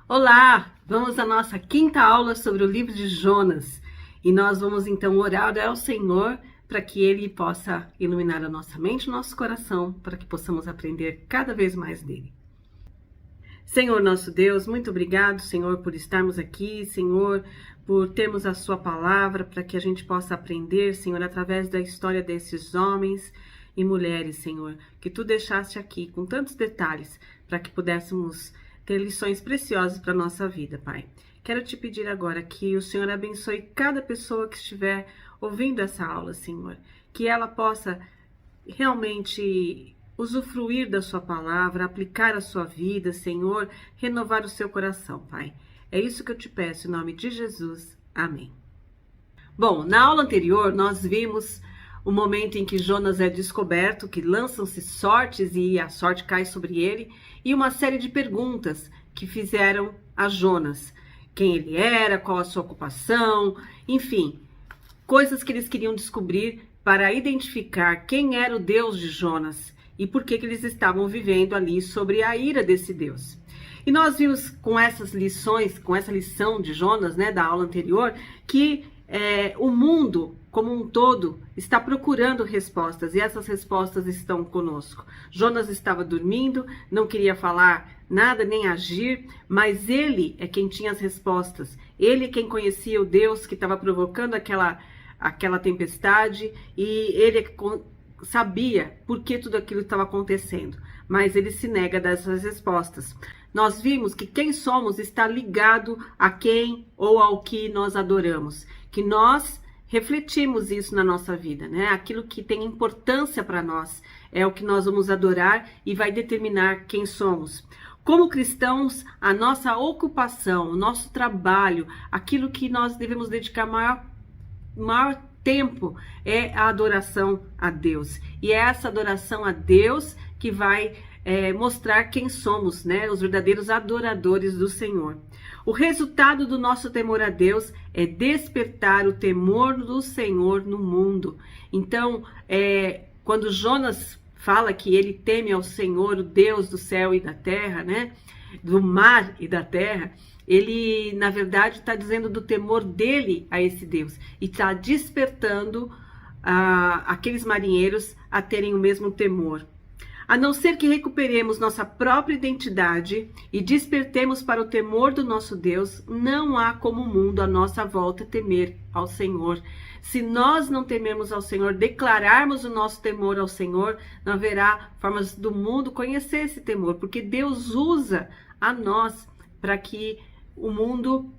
Olá! Vamos à nossa quinta aula sobre o livro de Jonas. E nós vamos então orar ao Senhor para que Ele possa iluminar a nossa mente e o nosso coração, para que possamos aprender cada vez mais dele. Senhor nosso Deus, muito obrigado, Senhor, por estarmos aqui, Senhor, por termos a sua palavra, para que a gente possa aprender, Senhor, através da história desses homens e mulheres, Senhor, que Tu deixaste aqui com tantos detalhes, para que pudéssemos ter lições preciosas para a nossa vida, Pai. Quero te pedir agora que o Senhor abençoe cada pessoa que estiver ouvindo essa aula, Senhor, que ela possa realmente usufruir da sua palavra, aplicar a sua vida, Senhor, renovar o seu coração, Pai. É isso que eu te peço, em nome de Jesus. Amém. Bom, na aula anterior nós vimos o momento em que Jonas é descoberto, que lançam-se sortes e a sorte cai sobre ele, e uma série de perguntas que fizeram a Jonas. Quem ele era, qual a sua ocupação, enfim, coisas que eles queriam descobrir para identificar quem era o Deus de Jonas e por que eles estavam vivendo ali sobre a ira desse Deus. E nós vimos com essas lições, com essa lição de Jonas, né, da aula anterior, que o mundo como um todo está procurando respostas e essas respostas estão conosco. Jonas estava dormindo, não queria falar nada nem agir, mas ele é quem tinha as respostas. Ele é quem conhecia o Deus que estava provocando aquela tempestade e ele é que sabia por que tudo aquilo estava acontecendo, mas ele se nega dessas respostas. Nós vimos que quem somos está ligado a quem ou ao que nós adoramos, que nós refletimos isso na nossa vida, né? Aquilo que tem importância para nós é o que nós vamos adorar e vai determinar quem somos. Como cristãos, a nossa ocupação, o nosso trabalho, aquilo que nós devemos dedicar maior tempo é a adoração a Deus. E é essa adoração a Deus que vai mostrar quem somos, né? Os verdadeiros adoradores do Senhor. O resultado do nosso temor a Deus é despertar o temor do Senhor no mundo. Então, quando Jonas fala que ele teme ao Senhor, o Deus do céu e da terra, né? Do mar e da terra, ele, na verdade, está dizendo do temor dele a esse Deus e está despertando aqueles marinheiros a terem o mesmo temor. A não ser que recuperemos nossa própria identidade e despertemos para o temor do nosso Deus, não há como o mundo à nossa volta temer ao Senhor. Se nós não tememos ao Senhor, declararmos o nosso temor ao Senhor, não haverá formas do mundo conhecer esse temor, porque Deus usa a nós para que o mundo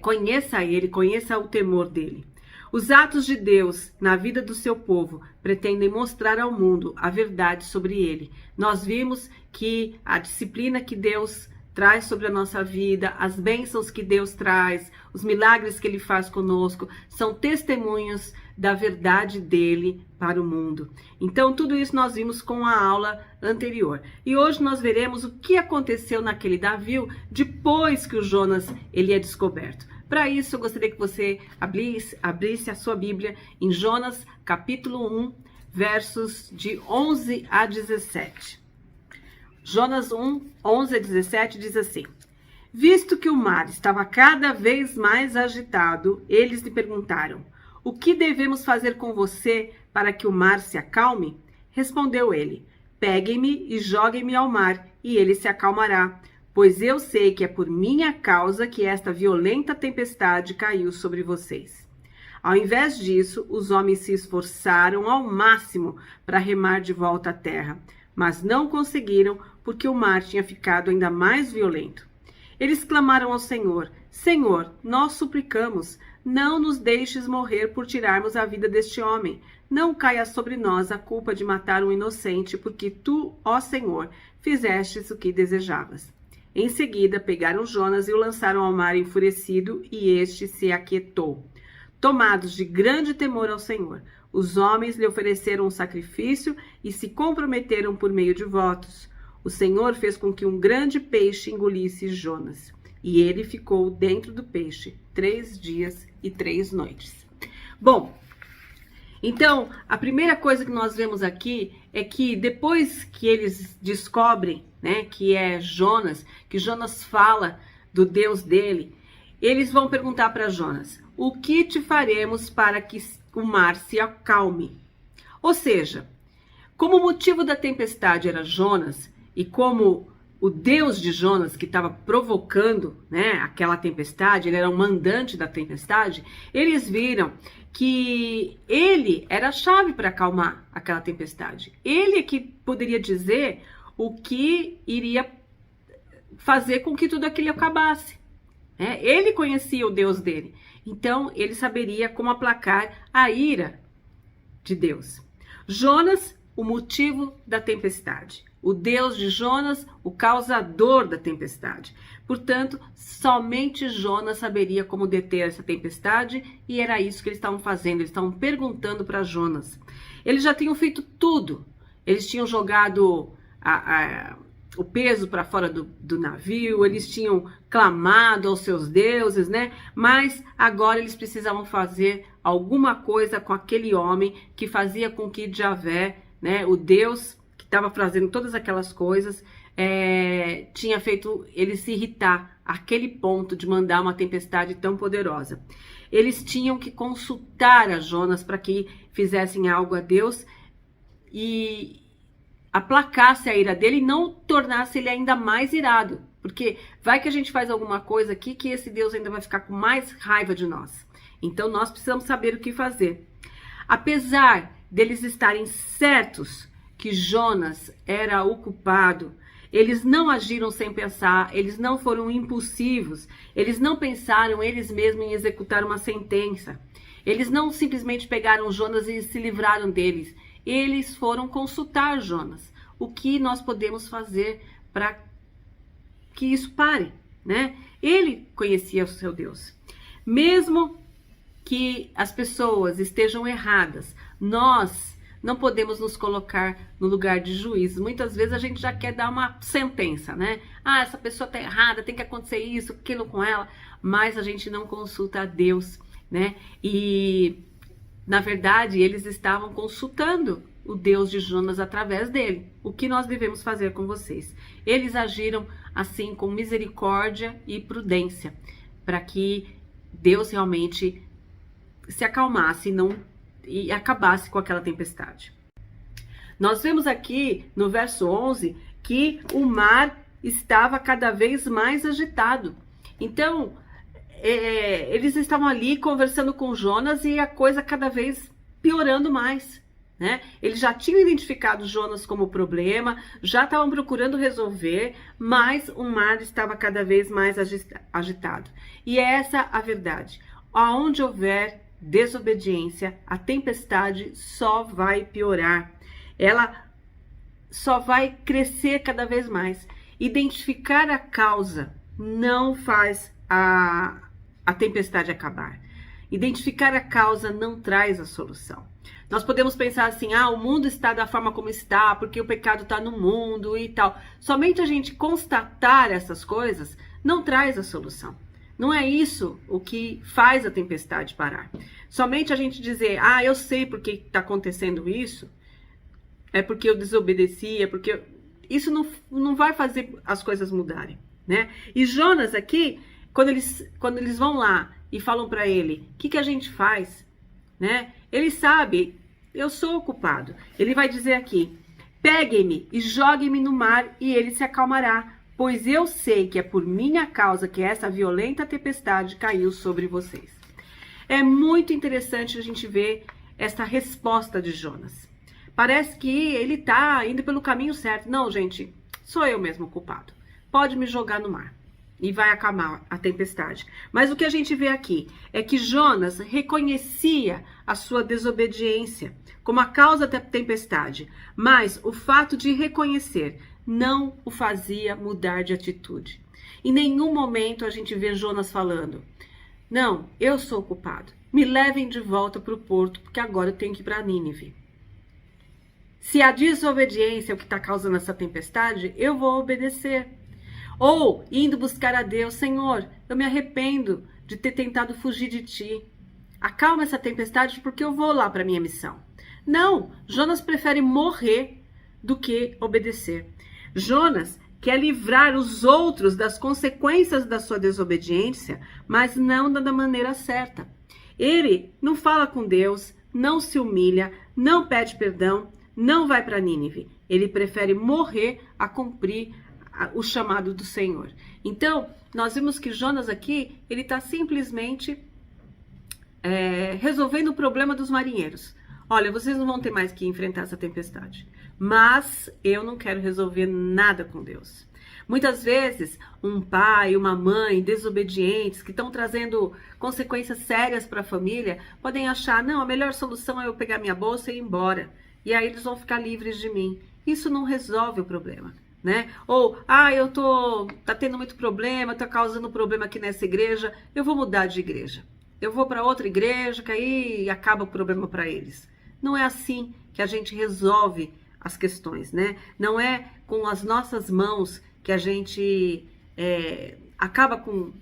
conheça Ele, conheça o temor dele. Os atos de Deus na vida do seu povo pretendem mostrar ao mundo a verdade sobre ele. Nós vimos que a disciplina que Deus traz sobre a nossa vida, as bênçãos que Deus traz, os milagres que Ele faz conosco, são testemunhos da verdade dele para o mundo. Então, tudo isso nós vimos com a aula anterior. E hoje nós veremos o que aconteceu naquele navio depois que o Jonas ele é descoberto. Para isso, eu gostaria que você abrisse a sua Bíblia em Jonas, capítulo 1, versos de 11 a 17. Jonas 1, 11 a 17 diz assim: Visto que o mar estava cada vez mais agitado, eles lhe perguntaram: O que devemos fazer com você para que o mar se acalme? Respondeu ele: Peguem-me e joguem-me ao mar, e ele se acalmará. Pois eu sei que é por minha causa que esta violenta tempestade caiu sobre vocês. Ao invés disso, os homens se esforçaram ao máximo para remar de volta à terra, mas não conseguiram porque o mar tinha ficado ainda mais violento. Eles clamaram ao Senhor: Senhor, nós suplicamos, não nos deixes morrer por tirarmos a vida deste homem. Não caia sobre nós a culpa de matar um inocente, porque tu, ó Senhor, fizestes o que desejavas. Em seguida, pegaram Jonas e o lançaram ao mar enfurecido, e este se aquietou. Tomados de grande temor ao Senhor, os homens lhe ofereceram um sacrifício e se comprometeram por meio de votos. O Senhor fez com que um grande peixe engolisse Jonas, e ele ficou dentro do peixe 3 dias e 3 noites. Bom, então, a primeira coisa que nós vemos aqui é que depois que eles descobrem né, que é Jonas, que Jonas fala do Deus dele, eles vão perguntar para Jonas: o que te faremos para que o mar se acalme? Ou seja, como o motivo da tempestade era Jonas, e como o Deus de Jonas que estava provocando, né, aquela tempestade, ele era o mandante da tempestade, eles viram que ele era a chave para acalmar aquela tempestade. Ele é que poderia dizer o que iria fazer com que tudo aquilo acabasse. Ele conhecia o Deus dele, então ele saberia como aplacar a ira de Deus. Jonas, o motivo da tempestade. O Deus de Jonas, o causador da tempestade. Portanto, somente Jonas saberia como deter essa tempestade, e era isso que eles estavam fazendo. Eles estavam perguntando para Jonas. Eles já tinham feito tudo. Eles tinham jogado o peso para fora do navio, eles tinham clamado aos seus deuses, né? Mas agora eles precisavam fazer alguma coisa com aquele homem que fazia com que Javé, né, o Deus que estava fazendo todas aquelas coisas, tinha feito ele se irritar àquele ponto de mandar uma tempestade tão poderosa. Eles tinham que consultar a Jonas para que fizessem algo a Deus e aplacasse a ira dele e não tornasse ele ainda mais irado. Porque vai que a gente faz alguma coisa aqui que esse Deus ainda vai ficar com mais raiva de nós. Então nós precisamos saber o que fazer. Apesar deles estarem certos que Jonas era o culpado, eles não agiram sem pensar, eles não foram impulsivos, eles não pensaram eles mesmos em executar uma sentença. Eles não simplesmente pegaram Jonas e se livraram deles. Eles foram consultar Jonas. O que nós podemos fazer para que isso pare, né? Ele conhecia o seu Deus. Mesmo que as pessoas estejam erradas, nós não podemos nos colocar no lugar de juiz. Muitas vezes a gente já quer dar uma sentença, né? Ah, essa pessoa está errada, tem que acontecer isso, aquilo com ela. Mas a gente não consulta a Deus, né? E, na verdade, eles estavam consultando o Deus de Jonas através dele. O que nós devemos fazer com vocês? Eles agiram assim com misericórdia e prudência, para que Deus realmente se acalmasse e acabasse com aquela tempestade. Nós vemos aqui no verso 11 que o mar estava cada vez mais agitado. Então, eles estavam ali conversando com Jonas e a coisa cada vez piorando mais, né? Eles já tinham identificado Jonas como problema, já estavam procurando resolver, mas o mar estava cada vez mais agitado. E é essa a verdade. Aonde houver desobediência, a tempestade só vai piorar. Ela só vai crescer cada vez mais. Identificar a causa não faz a tempestade acabar. Identificar a causa não traz a solução. Nós podemos pensar assim, o mundo está da forma como está, porque o pecado está no mundo e tal. Somente a gente constatar essas coisas não traz a solução. Não é isso o que faz a tempestade parar. Somente a gente dizer, eu sei porque está acontecendo isso, é porque eu desobedeci, isso não vai fazer as coisas mudarem, né? E Jonas aqui, quando eles vão lá e falam para ele, o que a gente faz, né? Ele sabe, eu sou o culpado. Ele vai dizer aqui, peguem-me e joguem-me no mar e ele se acalmará. Pois eu sei que é por minha causa que essa violenta tempestade caiu sobre vocês. É muito interessante a gente ver essa resposta de Jonas. Parece que ele está indo pelo caminho certo. Não, gente, sou eu mesmo o culpado. Pode me jogar no mar e vai acalmar a tempestade. Mas o que a gente vê aqui é que Jonas reconhecia a sua desobediência como a causa da tempestade. Mas o fato de reconhecer não o fazia mudar de atitude. Em nenhum momento a gente vê Jonas falando, não, eu sou o culpado, me levem de volta para o porto, porque agora eu tenho que ir para Nínive. Se a desobediência é o que está causando essa tempestade, eu vou obedecer. Ou indo buscar a Deus, Senhor, eu me arrependo de ter tentado fugir de ti. Acalma essa tempestade porque eu vou lá para a minha missão. Não, Jonas prefere morrer do que obedecer. Jonas quer livrar os outros das consequências da sua desobediência, mas não da maneira certa. Ele não fala com Deus, não se humilha, não pede perdão, não vai para Nínive. Ele prefere morrer a cumprir o chamado do Senhor. Então, nós vimos que Jonas aqui, ele está simplesmente resolvendo o problema dos marinheiros. Olha, vocês não vão ter mais que enfrentar essa tempestade, mas eu não quero resolver nada com Deus. Muitas vezes, um pai, uma mãe desobedientes, que estão trazendo consequências sérias para a família, podem achar, não, a melhor solução é eu pegar minha bolsa e ir embora. E aí eles vão ficar livres de mim. Isso não resolve o problema, né? Ou, tá tendo muito problema, tá causando problema aqui nessa igreja, eu vou mudar de igreja. Eu vou para outra igreja, que aí acaba o problema para eles. Não é assim que a gente resolve as questões, né? Não é com as nossas mãos que a gente acaba com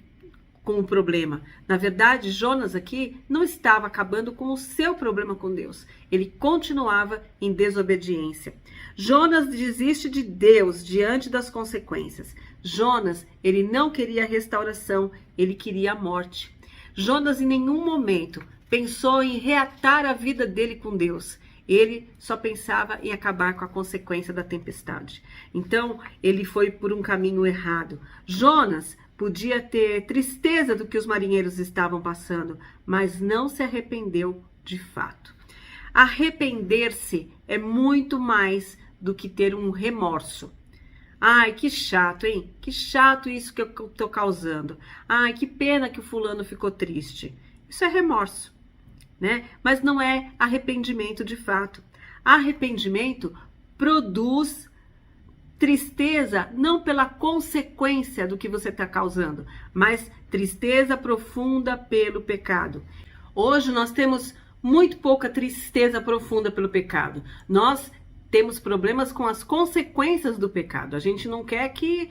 o problema. Na verdade, Jonas aqui não estava acabando com o seu problema com Deus. Ele continuava em desobediência. Jonas desiste de Deus diante das consequências. Jonas, ele não queria restauração, ele queria a morte. Jonas em nenhum momento pensou em reatar a vida dele com Deus. Ele só pensava em acabar com a consequência da tempestade. Então, ele foi por um caminho errado. Jonas podia ter tristeza do que os marinheiros estavam passando, mas não se arrependeu de fato. Arrepender-se é muito mais do que ter um remorso. Ai, que chato, hein? Que chato isso que eu tô causando. Ai, que pena que o fulano ficou triste. Isso é remorso, né? Mas não é arrependimento de fato. Arrependimento produz tristeza não pela consequência do que você está causando, mas tristeza profunda pelo pecado. Hoje nós temos muito pouca tristeza profunda pelo pecado. Nós temos problemas com as consequências do pecado. A gente não quer que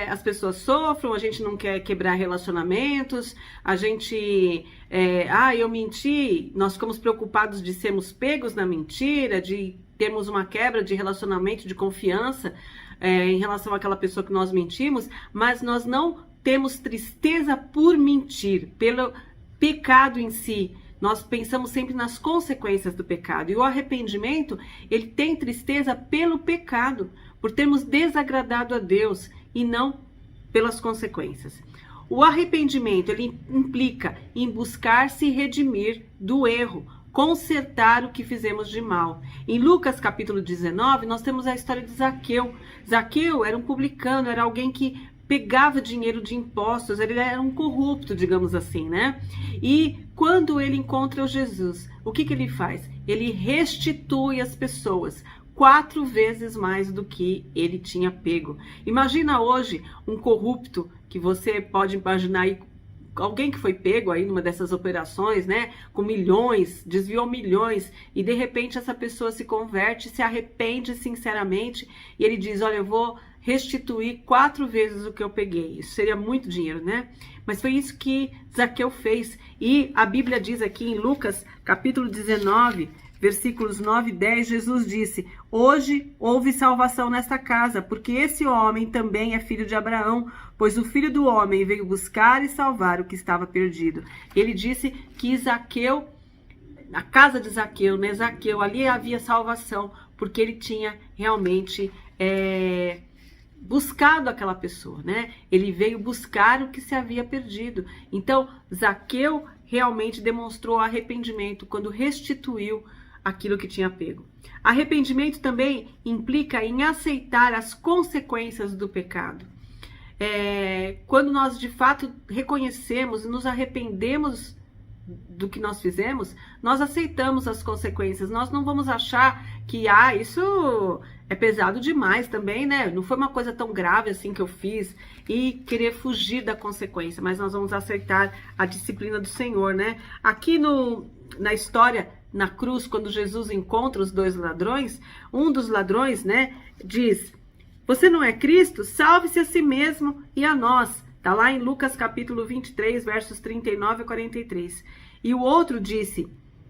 as pessoas sofram, a gente não quer quebrar relacionamentos, a gente... eu menti, nós ficamos preocupados de sermos pegos na mentira, de termos uma quebra de relacionamento, de confiança em relação àquela pessoa que nós mentimos, mas nós não temos tristeza por mentir, pelo pecado em si. Nós pensamos sempre nas consequências do pecado. E o arrependimento, ele tem tristeza pelo pecado, por termos desagradado a Deus e não pelas consequências. O arrependimento, ele implica em buscar se redimir do erro, consertar o que fizemos de mal. Em Lucas capítulo 19, nós temos a história de Zaqueu. Zaqueu era um publicano, era alguém que pegava dinheiro de impostos, ele era um corrupto, digamos assim, né? E quando ele encontra o Jesus, o que ele faz? Ele restitui as pessoas 4 vezes mais do que ele tinha pego. Imagina hoje um corrupto, que você pode imaginar aí, alguém que foi pego aí numa dessas operações, né, com milhões, desviou milhões, e de repente essa pessoa se converte, se arrepende sinceramente, e ele diz, olha, eu vou restituir 4 vezes o que eu peguei. Isso seria muito dinheiro, né? Mas foi isso que Zaqueu fez. E a Bíblia diz aqui em Lucas, capítulo 19, versículos 9 e 10, Jesus disse, hoje houve salvação nesta casa, porque esse homem também é filho de Abraão, pois o Filho do Homem veio buscar e salvar o que estava perdido. Ele disse que Zaqueu, na casa de Zaqueu, né? Zaqueu, ali havia salvação, porque ele tinha realmente buscado aquela pessoa, né? Ele veio buscar o que se havia perdido. Então, Zaqueu realmente demonstrou arrependimento quando restituiu aquilo que tinha pego. Arrependimento também implica em aceitar as consequências do pecado. Quando nós de fato reconhecemos e nos arrependemos do que nós fizemos, nós aceitamos as consequências. Nós não vamos achar que isso é pesado demais também, né? Não foi uma coisa tão grave assim que eu fiz, e querer fugir da consequência, mas nós vamos aceitar a disciplina do Senhor, né? Aqui na história, na cruz, quando Jesus encontra os 2 ladrões, um dos ladrões, né, diz, você não é Cristo? Salve-se a si mesmo e a nós. Está lá em Lucas capítulo 23, versos 39 a 43. E o outro disse,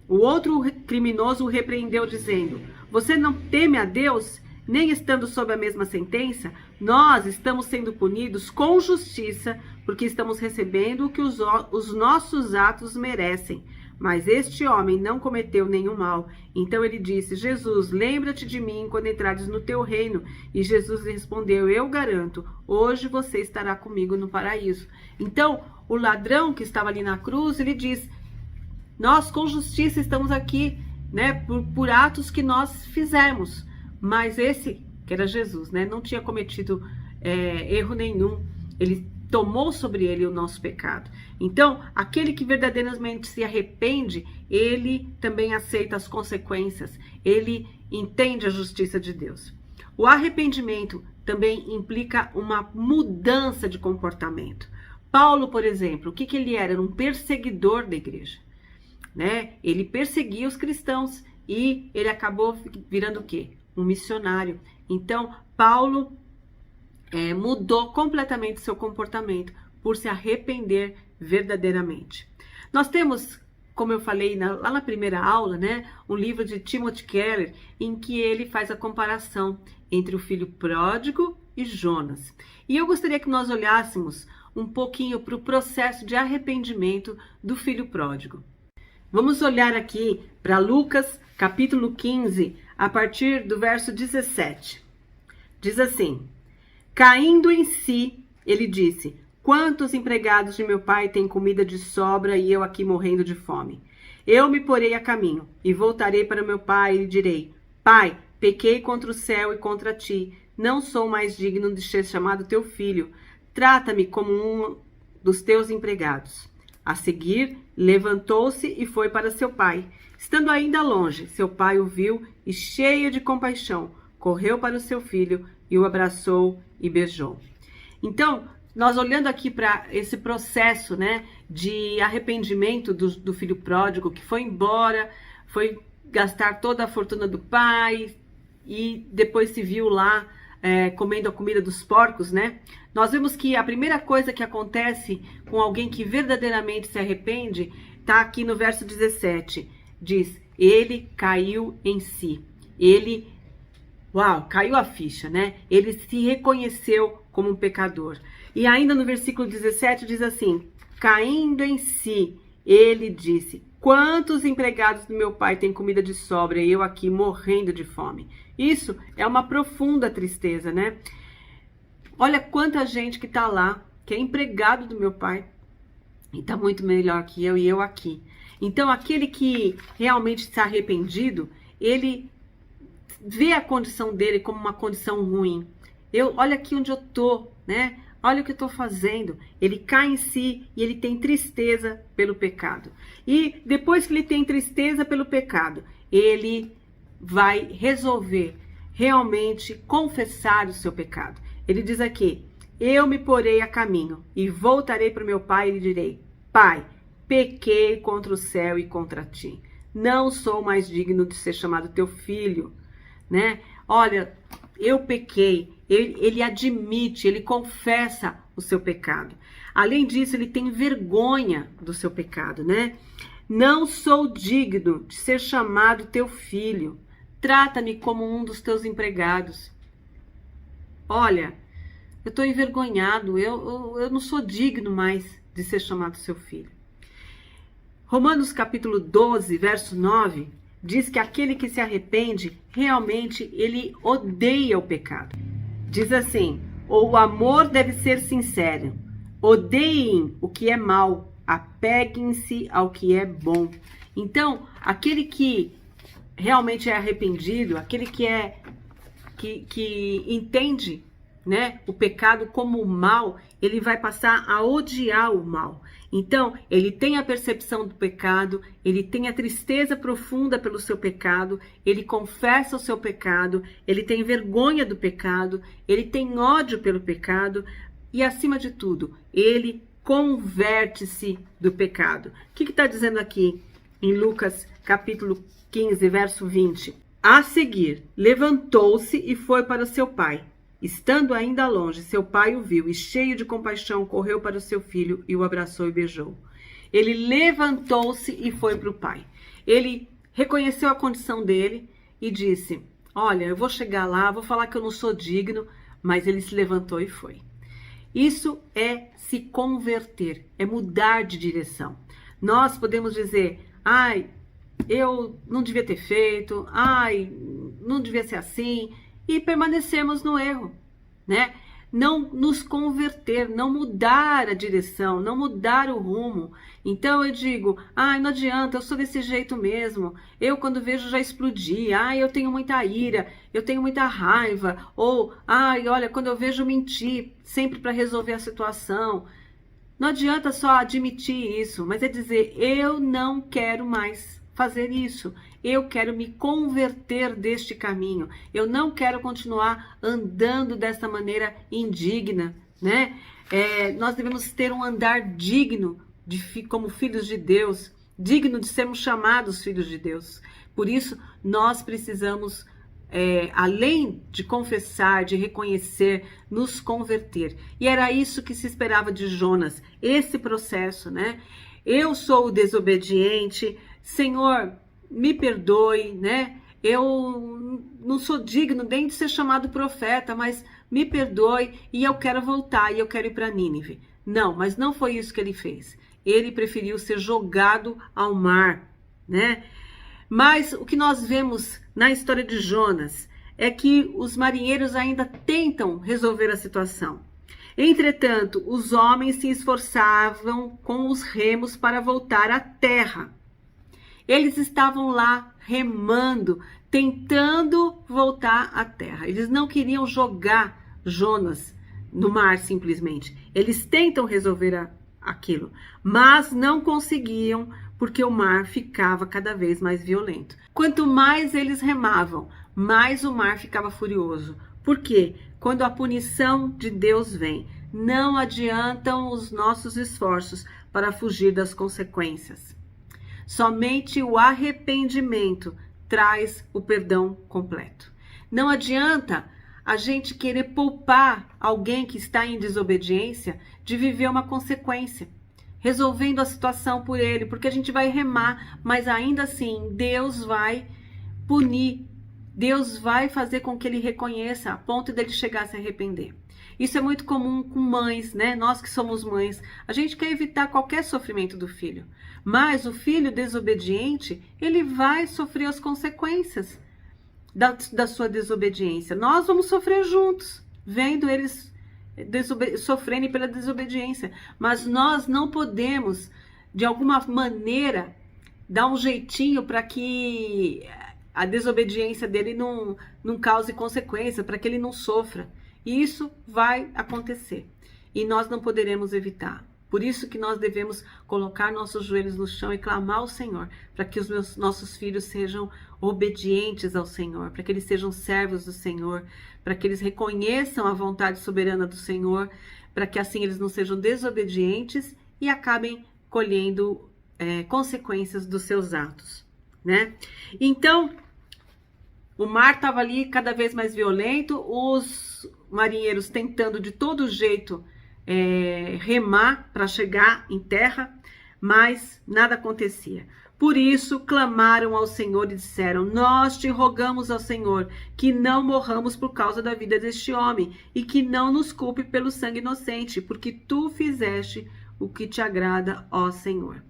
o outro criminoso o repreendeu dizendo, você não teme a Deus? nem estando sob a mesma sentença, nós estamos sendo punidos com justiça, porque estamos recebendo o que os nossos atos merecem. Mas este homem não cometeu nenhum mal. Então ele disse: Jesus, lembra-te de mim quando entrares no teu reino. E Jesus lhe respondeu: eu garanto, hoje você estará comigo no paraíso. Então, o ladrão que estava ali na cruz, ele diz: nós com justiça estamos aqui, né, por atos que nós fizemos. Mas esse, que era Jesus, né, não tinha cometido erro nenhum. Ele tomou sobre ele o nosso pecado. Então, aquele que verdadeiramente se arrepende, ele também aceita as consequências. Ele entende a justiça de Deus. O arrependimento também implica uma mudança de comportamento. Paulo, por exemplo, o que ele era? Era um perseguidor da igreja, né? Ele perseguia os cristãos e ele acabou virando o quê? Um missionário. Então, Paulo mudou completamente seu comportamento por se arrepender verdadeiramente. Nós temos, como eu falei lá na primeira aula, né, um livro de Timothy Keller, em que ele faz a comparação entre o filho pródigo e Jonas. E eu gostaria que nós olhássemos um pouquinho para o processo de arrependimento do filho pródigo. Vamos olhar aqui para Lucas, capítulo 15, a partir do verso 17. Diz assim: caindo em si, ele disse: quantos empregados de meu pai têm comida de sobra e eu aqui morrendo de fome? Eu me porei a caminho e voltarei para meu pai e lhe direi: Pai, pequei contra o céu e contra ti, não sou mais digno de ser chamado teu filho. Trata-me como um dos teus empregados. A seguir, levantou-se e foi para seu pai. Estando ainda longe, seu pai o viu e, cheio de compaixão, correu para o seu filho e o abraçou e beijou. Então, nós olhando aqui para esse processo, né, de arrependimento do filho pródigo, que foi embora, foi gastar toda a fortuna do pai e depois se viu lá comendo a comida dos porcos, né? Nós vemos que a primeira coisa que acontece com alguém que verdadeiramente se arrepende está aqui no verso 17. Diz: ele caiu em si. Ele, caiu a ficha, né? Ele se reconheceu como um pecador. E ainda no versículo 17 diz assim: caindo em si, ele disse: quantos empregados do meu pai têm comida de sobra e eu aqui morrendo de fome? Isso é uma profunda tristeza, né? Olha quanta gente que está lá, que é empregado do meu pai e está muito melhor que eu e eu aqui. Então, aquele que realmente está arrependido, ele vê a condição dele como uma condição ruim. Olha aqui onde eu estou, né? Olha o que eu estou fazendo. Ele cai em si e ele tem tristeza pelo pecado. E depois que ele tem tristeza pelo pecado, ele vai resolver realmente confessar o seu pecado. Ele diz aqui: eu me porei a caminho e voltarei para o meu pai e lhe direi: Pai, pequei contra o céu e contra ti. Não sou mais digno de ser chamado teu filho, né? Olha, eu pequei. Ele admite, ele confessa o seu pecado. Além disso, ele tem vergonha do seu pecado, né? Não sou digno de ser chamado teu filho. Trata-me como um dos teus empregados. Olha, eu estou envergonhado, eu não sou digno mais de ser chamado seu filho. Romanos capítulo 12, verso 9, diz que aquele que se arrepende, realmente ele odeia o pecado. Diz assim: o amor deve ser sincero, odeiem o que é mal, apeguem-se ao que é bom. Então, aquele que realmente é arrependido, aquele que entende, né, o pecado como o mal, ele vai passar a odiar o mal. Então, ele tem a percepção do pecado, ele tem a tristeza profunda pelo seu pecado, ele confessa o seu pecado, ele tem vergonha do pecado, ele tem ódio pelo pecado e, acima de tudo, ele converte-se do pecado. O que está dizendo aqui em Lucas capítulo 15, verso 20? A seguir, levantou-se e foi para seu pai. Estando ainda longe, seu pai o viu e, cheio de compaixão, correu para o seu filho e o abraçou e beijou. Ele levantou-se e foi para o pai. Ele reconheceu a condição dele e disse: olha, eu vou chegar lá, vou falar que eu não sou digno, mas ele se levantou e foi. Isso é se converter, é mudar de direção. Nós podemos dizer, ai, eu não devia ter feito, ai, não devia ser assim, e permanecermos no erro, né? Não nos converter, não mudar a direção, não mudar o rumo. Então eu digo, ai, não adianta, eu sou desse jeito mesmo. Eu quando vejo já explodi, ai, eu tenho muita ira, eu tenho muita raiva, ou ai, olha, quando eu vejo mentir, sempre para resolver a situação. Não adianta só admitir isso, mas é dizer, eu não quero mais fazer isso. Eu quero me converter deste caminho. Eu não quero continuar andando dessa maneira indigna, né? Nós devemos ter um andar digno como filhos de Deus, digno de sermos chamados filhos de Deus. Por isso, nós precisamos, além de confessar, de reconhecer, nos converter. E era isso que se esperava de Jonas, esse processo, né? Eu sou o desobediente, Senhor, me perdoe, né? Eu não sou digno nem de ser chamado profeta, mas me perdoe e eu quero voltar e eu quero ir para Nínive. Não, mas não foi isso que ele fez. Ele preferiu ser jogado ao mar, né? Mas o que nós vemos na história de Jonas é que os marinheiros ainda tentam resolver a situação. Entretanto, os homens se esforçavam com os remos para voltar à terra. Eles estavam lá remando, tentando voltar à terra. Eles não queriam jogar Jonas no mar simplesmente. Eles tentam resolver aquilo, mas não conseguiam porque o mar ficava cada vez mais violento. Quanto mais eles remavam, mais o mar ficava furioso. Por quê? Quando a punição de Deus vem, não adiantam os nossos esforços para fugir das consequências. Somente o arrependimento traz o perdão completo. Não adianta a gente querer poupar alguém que está em desobediência de viver uma consequência, resolvendo a situação por ele, porque a gente vai remar, mas ainda assim Deus vai punir, Deus vai fazer com que ele reconheça a ponto dele chegar a se arrepender. Isso é muito comum com mães, né? Nós que somos mães, a gente quer evitar qualquer sofrimento do filho, mas o filho desobediente, ele vai sofrer as consequências da sua desobediência. Nós vamos sofrer juntos, vendo eles sofrendo pela desobediência, mas nós não podemos, de alguma maneira, dar um jeitinho para que a desobediência dele não cause consequência, para que ele não sofra. E isso vai acontecer e nós não poderemos evitar. Por isso que nós devemos colocar nossos joelhos no chão e clamar ao Senhor, para que os nossos filhos sejam obedientes ao Senhor, para que eles sejam servos do Senhor, para que eles reconheçam a vontade soberana do Senhor, para que assim eles não sejam desobedientes e acabem colhendo consequências dos seus atos, né? Então, o mar estava ali cada vez mais violento, os marinheiros tentando de todo jeito remar para chegar em terra, mas nada acontecia. Por isso clamaram ao Senhor e disseram: nós te rogamos ao Senhor que não morramos por causa da vida deste homem e que não nos culpe pelo sangue inocente, porque tu fizeste o que te agrada, ó Senhor.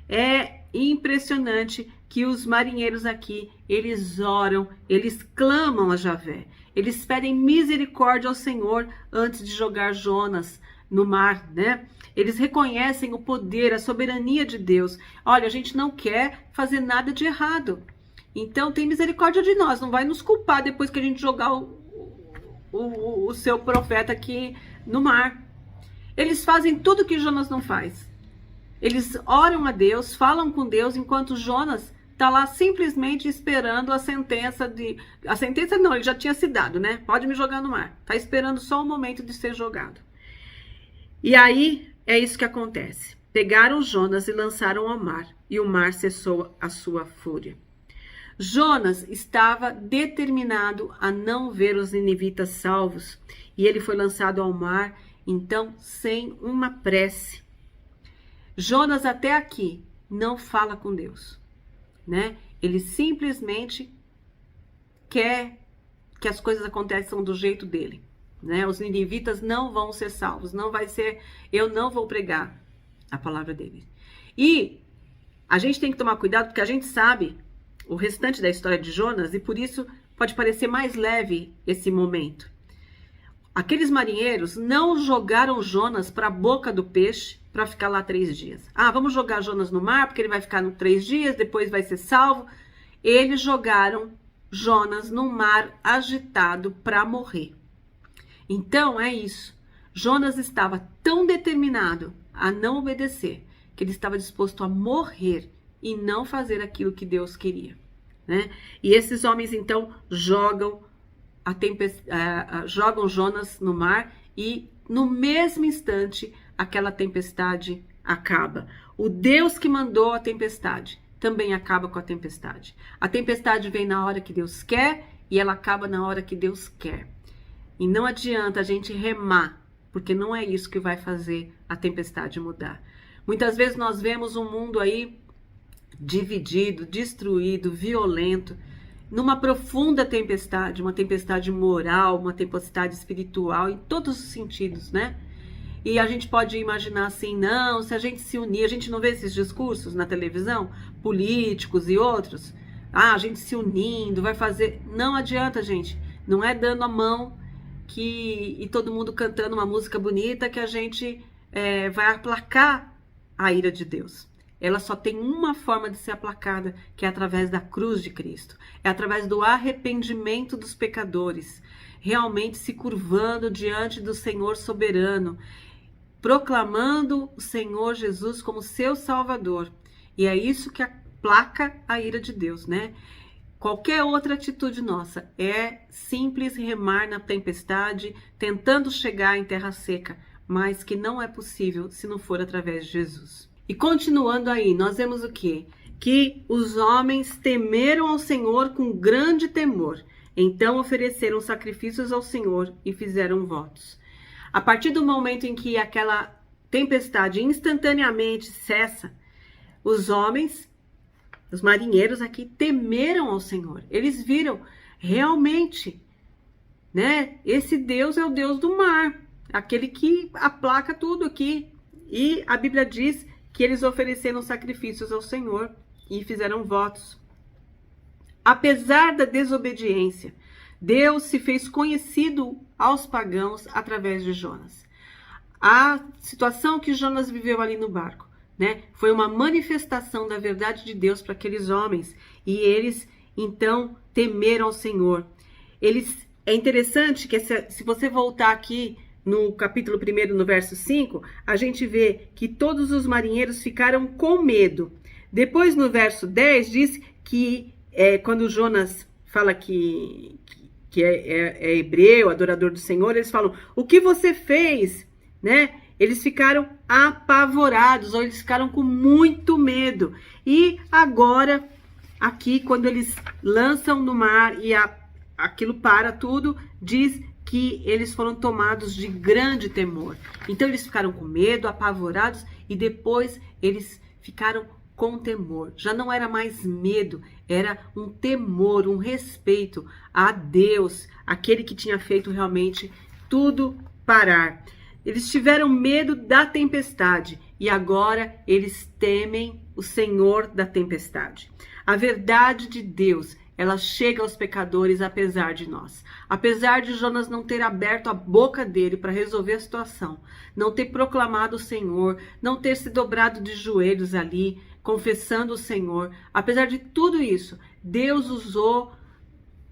É impressionante que os marinheiros aqui, eles oram, eles clamam a Javé, eles pedem misericórdia ao Senhor antes de jogar Jonas no mar, né? Eles reconhecem o poder, a soberania de Deus. Olha, a gente não quer fazer nada de errado. Então tem misericórdia de nós, não vai nos culpar depois que a gente jogar o seu profeta aqui no mar. Eles fazem tudo que Jonas não faz. Eles oram a Deus, falam com Deus, enquanto Jonas está lá simplesmente esperando a sentença de... A sentença não, ele já tinha se dado, né? Pode me jogar no mar. Está esperando só o momento de ser jogado. E aí, é isso que acontece. Pegaram Jonas e lançaram ao mar, e o mar cessou a sua fúria. Jonas estava determinado a não ver os ninivitas salvos, e ele foi lançado ao mar, então, sem uma prece. Jonas até aqui não fala com Deus, né? Ele simplesmente quer que as coisas aconteçam do jeito dele, né? Os ninivitas não vão ser salvos, eu não vou pregar a palavra dele. E a gente tem que tomar cuidado porque a gente sabe o restante da história de Jonas e por isso pode parecer mais leve esse momento. Aqueles marinheiros não jogaram Jonas para a boca do peixe para ficar lá 3 dias. Vamos jogar Jonas no mar porque ele vai ficar 3 dias, depois vai ser salvo. Eles jogaram Jonas no mar agitado para morrer. Então é isso. Jonas estava tão determinado a não obedecer que ele estava disposto a morrer e não fazer aquilo que Deus queria, né? E esses homens então jogam Jonas no mar e no mesmo instante aquela tempestade acaba. O Deus que mandou a tempestade também acaba com a tempestade. A tempestade vem na hora que Deus quer e ela acaba na hora que Deus quer. E não adianta a gente remar, porque não é isso que vai fazer a tempestade mudar. Muitas vezes nós vemos um mundo aí dividido, destruído, violento, numa profunda tempestade, uma tempestade moral, uma tempestade espiritual, em todos os sentidos, né? E a gente pode imaginar assim, não, se a gente se unir, a gente não vê esses discursos na televisão, políticos e outros, a gente se unindo, vai fazer... Não adianta, gente, não é dando a mão e todo mundo cantando uma música bonita que a gente vai aplacar a ira de Deus. Ela só tem uma forma de ser aplacada, que é através da cruz de Cristo. É através do arrependimento dos pecadores, realmente se curvando diante do Senhor soberano, proclamando o Senhor Jesus como seu Salvador. E é isso que aplaca a ira de Deus, né? Qualquer outra atitude nossa é simples remar na tempestade, tentando chegar em terra seca, mas que não é possível se não for através de Jesus. E continuando aí, nós vemos o quê? Que os homens temeram ao Senhor com grande temor. Então ofereceram sacrifícios ao Senhor e fizeram votos. A partir do momento em que aquela tempestade instantaneamente cessa, os homens, os marinheiros aqui, temeram ao Senhor. Eles viram realmente, né? Esse Deus é o Deus do mar, aquele que aplaca tudo aqui. E a Bíblia diz que eles ofereceram sacrifícios ao Senhor e fizeram votos. Apesar da desobediência, Deus se fez conhecido aos pagãos através de Jonas. A situação que Jonas viveu ali no barco, né, foi uma manifestação da verdade de Deus para aqueles homens e eles então temeram ao Senhor. É interessante que se você voltar aqui no capítulo 1, no verso 5, a gente vê que todos os marinheiros ficaram com medo. Depois, no verso 10, diz que quando Jonas fala que é hebreu, adorador do Senhor, eles falam, o que você fez? Né? Eles ficaram apavorados, ou eles ficaram com muito medo. E agora, aqui, quando eles lançam no mar e aquilo para tudo, diz que eles foram tomados de grande temor. Então eles ficaram com medo, apavorados, e depois eles ficaram com temor. Já não era mais medo, era um temor, um respeito a Deus, aquele que tinha feito realmente tudo parar. Eles tiveram medo da tempestade e agora eles temem o Senhor da tempestade. A verdade de Deus, ela chega aos pecadores apesar de nós. Apesar de Jonas não ter aberto a boca dele para resolver a situação, não ter proclamado o Senhor, não ter se dobrado de joelhos ali, confessando o Senhor, apesar de tudo isso, Deus usou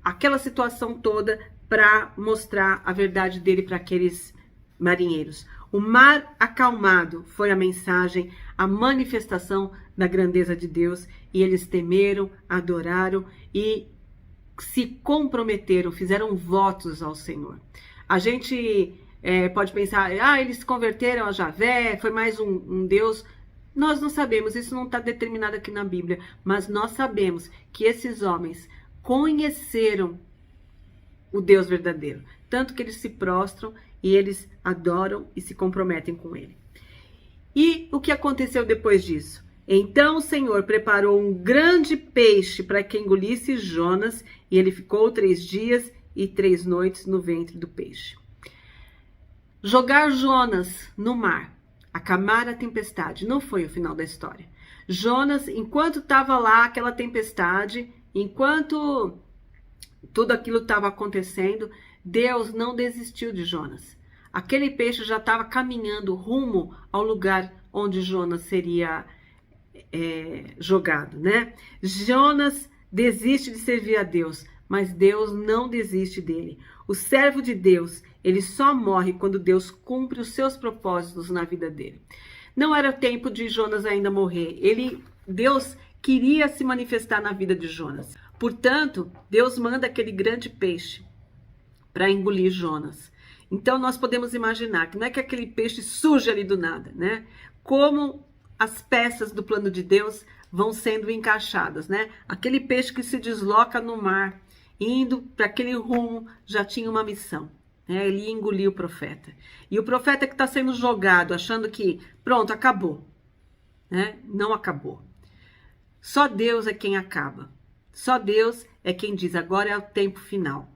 aquela situação toda para mostrar a verdade dele para aqueles marinheiros. O mar acalmado foi a mensagem, a manifestação da grandeza de Deus, e eles temeram, adoraram e se comprometeram, fizeram votos ao Senhor. A gente pode pensar, eles se converteram a Javé, foi mais um Deus. Nós não sabemos, isso não está determinado aqui na Bíblia, mas nós sabemos que esses homens conheceram o Deus verdadeiro, tanto que eles se prostram e eles adoram e se comprometem com ele. E o que aconteceu depois disso? Então o Senhor preparou um grande peixe para que engolisse Jonas, e ele ficou 3 dias e 3 noites no ventre do peixe. Jogar Jonas no mar, acalmar a tempestade, não foi o final da história. Jonas, enquanto estava lá, aquela tempestade, enquanto tudo aquilo estava acontecendo, Deus não desistiu de Jonas. Aquele peixe já estava caminhando rumo ao lugar onde Jonas seria jogado, né? Jonas desiste de servir a Deus, mas Deus não desiste dele. O servo de Deus, ele só morre quando Deus cumpre os seus propósitos na vida dele. Não era tempo de Jonas ainda morrer. Deus queria se manifestar na vida de Jonas. Portanto, Deus manda aquele grande peixe para engolir Jonas. Então, nós podemos imaginar que não é que aquele peixe surge ali do nada, né? Como as peças do plano de Deus vão sendo encaixadas, né? Aquele peixe que se desloca no mar, indo para aquele rumo, já tinha uma missão, né? Ele ia engolir o profeta. E o profeta que está sendo jogado, achando que, pronto, acabou, né? Não acabou. Só Deus é quem acaba. Só Deus é quem diz, agora é o tempo final.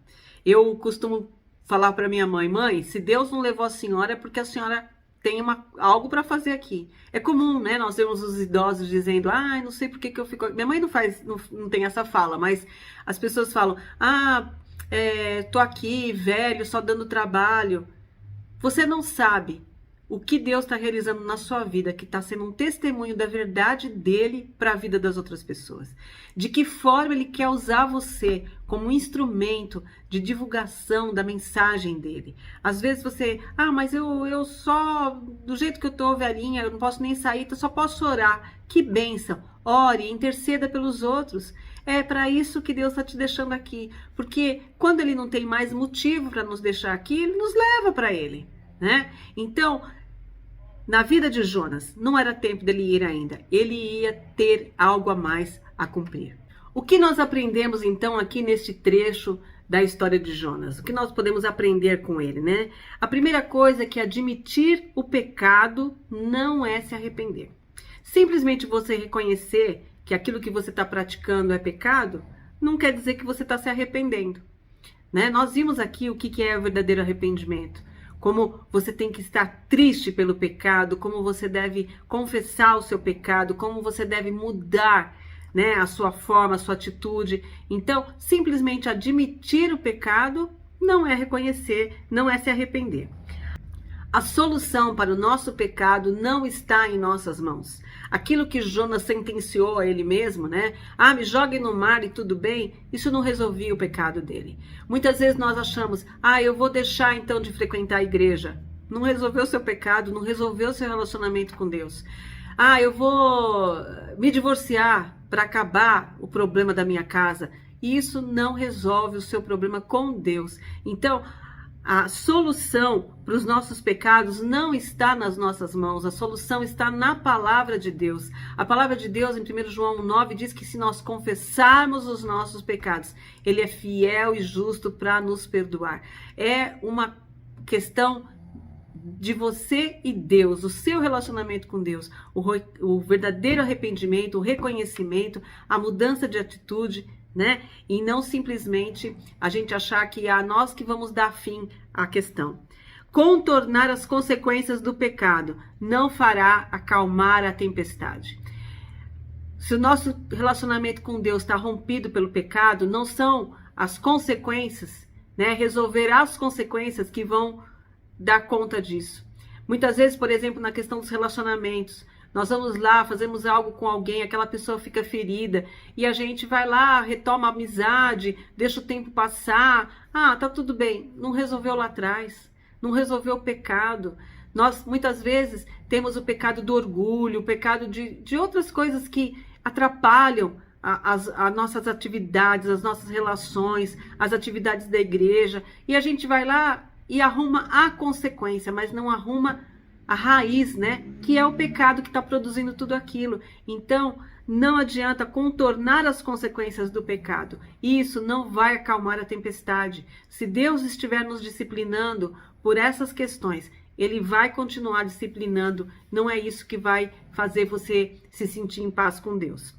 Eu costumo falar para minha mãe, mãe, se Deus não levou a senhora é porque a senhora tem algo para fazer aqui. É comum, né? Nós vemos os idosos dizendo, não sei por que eu fico... Minha mãe não tem essa fala, mas as pessoas falam, tô aqui, velho, só dando trabalho. Você não sabe o que Deus está realizando na sua vida, que está sendo um testemunho da verdade dele para a vida das outras pessoas. De que forma ele quer usar você como um instrumento de divulgação da mensagem dele. Às vezes você, mas eu só, do jeito que eu tô velhinha, eu não posso nem sair, eu só posso orar. Que bênção! Ore, interceda pelos outros. É para isso que Deus está te deixando aqui. Porque quando ele não tem mais motivo para nos deixar aqui, ele nos leva para ele, né? Então, na vida de Jonas, não era tempo dele ir ainda. Ele ia ter algo a mais a cumprir. O que nós aprendemos então aqui neste trecho da história de Jonas? O que nós podemos aprender com ele, né? A primeira coisa é que admitir o pecado não é se arrepender. Simplesmente você reconhecer que aquilo que você está praticando é pecado, não quer dizer que você está se arrependendo, né? Nós vimos aqui o que é o verdadeiro arrependimento. Como você tem que estar triste pelo pecado, como você deve confessar o seu pecado, como você deve mudar, né, a sua forma, a sua atitude. Então, simplesmente admitir o pecado não é reconhecer, não é se arrepender. A solução para o nosso pecado não está em nossas mãos. Aquilo que Jonas sentenciou a ele mesmo, né? Me jogue no mar e tudo bem, isso não resolvia o pecado dele. Muitas vezes nós achamos, eu vou deixar então de frequentar a igreja. Não resolveu o seu pecado, não resolveu o seu relacionamento com Deus. Eu vou me divorciar para acabar o problema da minha casa. Isso não resolve o seu problema com Deus. Então, a solução para os nossos pecados não está nas nossas mãos, a solução está na palavra de Deus. A palavra de Deus, em 1 João 9, diz que se nós confessarmos os nossos pecados, Ele é fiel e justo para nos perdoar. É uma questão de você e Deus, o seu relacionamento com Deus, o verdadeiro arrependimento, o reconhecimento, a mudança de atitude, né? E não simplesmente a gente achar que nós que vamos dar fim à questão. Contornar as consequências do pecado não fará acalmar a tempestade. Se o nosso relacionamento com Deus está rompido pelo pecado, não são as consequências, né? Resolver as consequências que vão dar conta disso. Muitas vezes, por exemplo, na questão dos relacionamentos, nós vamos lá, fazemos algo com alguém, aquela pessoa fica ferida e a gente vai lá, retoma a amizade, deixa o tempo passar. Tá tudo bem, não resolveu lá atrás, não resolveu o pecado. Nós muitas vezes temos o pecado do orgulho, o pecado de outras coisas que atrapalham as nossas atividades, as nossas relações, as atividades da igreja, e a gente vai lá e arruma a consequência, mas não arruma a raiz, né? Que é o pecado que está produzindo tudo aquilo. Então, não adianta contornar as consequências do pecado. Isso não vai acalmar a tempestade. Se Deus estiver nos disciplinando por essas questões, Ele vai continuar disciplinando. Não é isso que vai fazer você se sentir em paz com Deus.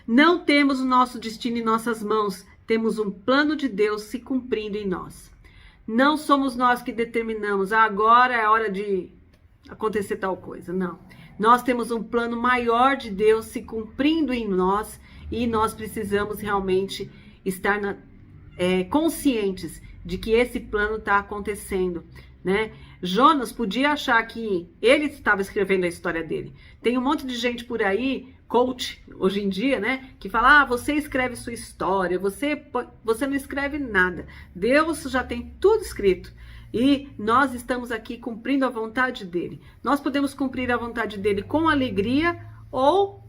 Não temos o nosso destino em nossas mãos, temos um plano de Deus se cumprindo em nós. Não somos nós que determinamos, agora é hora de acontecer tal coisa. Não. Nós temos um plano maior de Deus se cumprindo em nós e nós precisamos realmente estar conscientes de que esse plano está acontecendo, né? Jonas podia achar que ele estava escrevendo a história dele. Tem um monte de gente por aí, coach, hoje em dia, né? Que fala, você escreve sua história, você não escreve nada. Deus já tem tudo escrito. E nós estamos aqui cumprindo a vontade dele. Nós podemos cumprir a vontade dele com alegria ou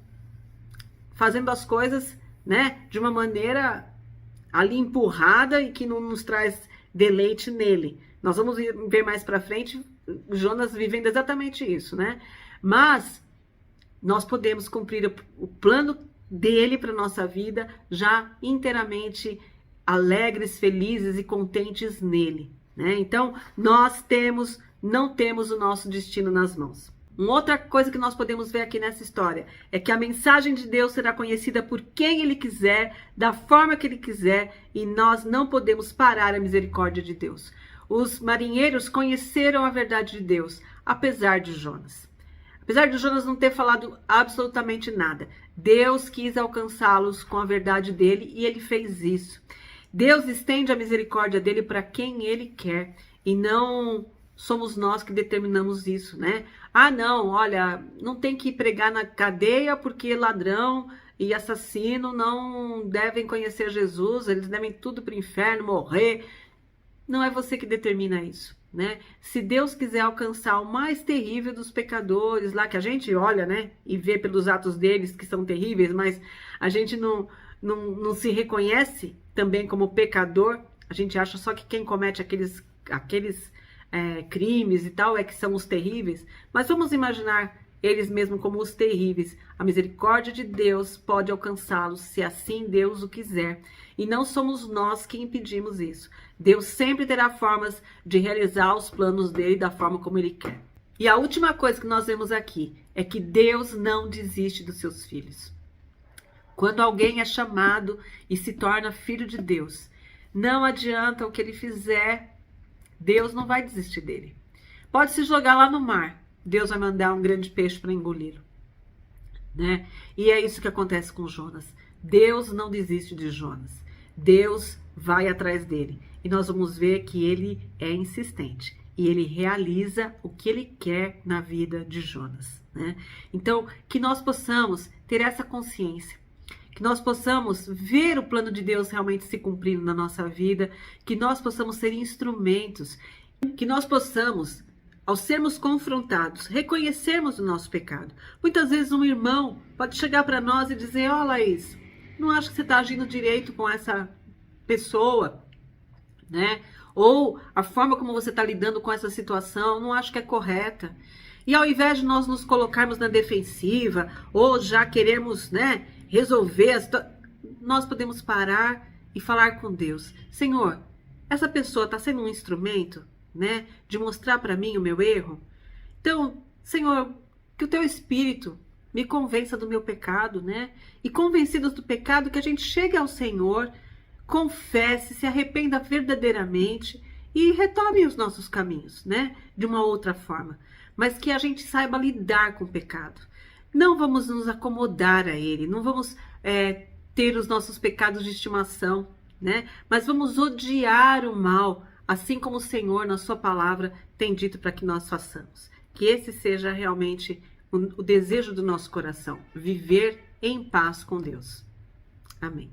fazendo as coisas, né, de uma maneira ali empurrada e que não nos traz deleite nele. Nós vamos ver mais para frente Jonas vivendo exatamente isso, né? Mas nós podemos cumprir o plano dele para nossa vida já inteiramente alegres, felizes e contentes nele, né? Então, nós não temos o nosso destino nas mãos. Uma outra coisa que nós podemos ver aqui nessa história é que a mensagem de Deus será conhecida por quem Ele quiser, da forma que Ele quiser, e nós não podemos parar a misericórdia de Deus. Os marinheiros conheceram a verdade de Deus, apesar de Jonas. Apesar de Jonas não ter falado absolutamente nada, Deus quis alcançá-los com a verdade dele e Ele fez isso. Deus estende a misericórdia dele para quem Ele quer e não somos nós que determinamos isso, né? Não, olha, não tem que pregar na cadeia porque ladrão e assassino não devem conhecer Jesus, eles devem tudo para o inferno, morrer. Não é você que determina isso, né? Se Deus quiser alcançar o mais terrível dos pecadores, lá que a gente olha, né, e vê pelos atos deles que são terríveis, mas a gente não se reconhece também como pecador, a gente acha só que quem comete aqueles crimes e tal, que são os terríveis, mas vamos imaginar eles mesmos como os terríveis. A misericórdia de Deus pode alcançá-los, se assim Deus o quiser, e não somos nós que impedimos isso. Deus sempre terá formas de realizar os planos dele da forma como ele quer. E a última coisa que nós vemos aqui é que Deus não desiste dos seus filhos. Quando alguém é chamado e se torna filho de Deus, não adianta o que ele fizer, Deus não vai desistir dele. Pode se jogar lá no mar, Deus vai mandar um grande peixe para engoli-lo, né? E é isso que acontece com Jonas. Deus não desiste de Jonas. Deus vai atrás dele. E nós vamos ver que ele é insistente. E ele realiza o que ele quer na vida de Jonas, né? Então, que nós possamos ter essa consciência. Que nós possamos ver o plano de Deus realmente se cumprindo na nossa vida, que nós possamos ser instrumentos, que nós possamos, ao sermos confrontados, reconhecermos o nosso pecado. Muitas vezes um irmão pode chegar para nós e dizer, Laís, não acho que você está agindo direito com essa pessoa, né? Ou a forma como você está lidando com essa situação, não acho que é correta. E ao invés de nós nos colocarmos na defensiva, ou já queremos, né, resolver, nós podemos parar e falar com Deus. Senhor, essa pessoa está sendo um instrumento, né, de mostrar para mim o meu erro? Então, Senhor, que o teu Espírito me convença do meu pecado, né? E convencidos do pecado, que a gente chegue ao Senhor, confesse, se arrependa verdadeiramente e retome os nossos caminhos, né? De uma outra forma. Mas que a gente saiba lidar com o pecado. Não vamos nos acomodar a ele, não vamos ter os nossos pecados de estimação, né? Mas vamos odiar o mal, assim como o Senhor, na sua palavra, tem dito para que nós façamos. Que esse seja realmente o desejo do nosso coração, viver em paz com Deus. Amém.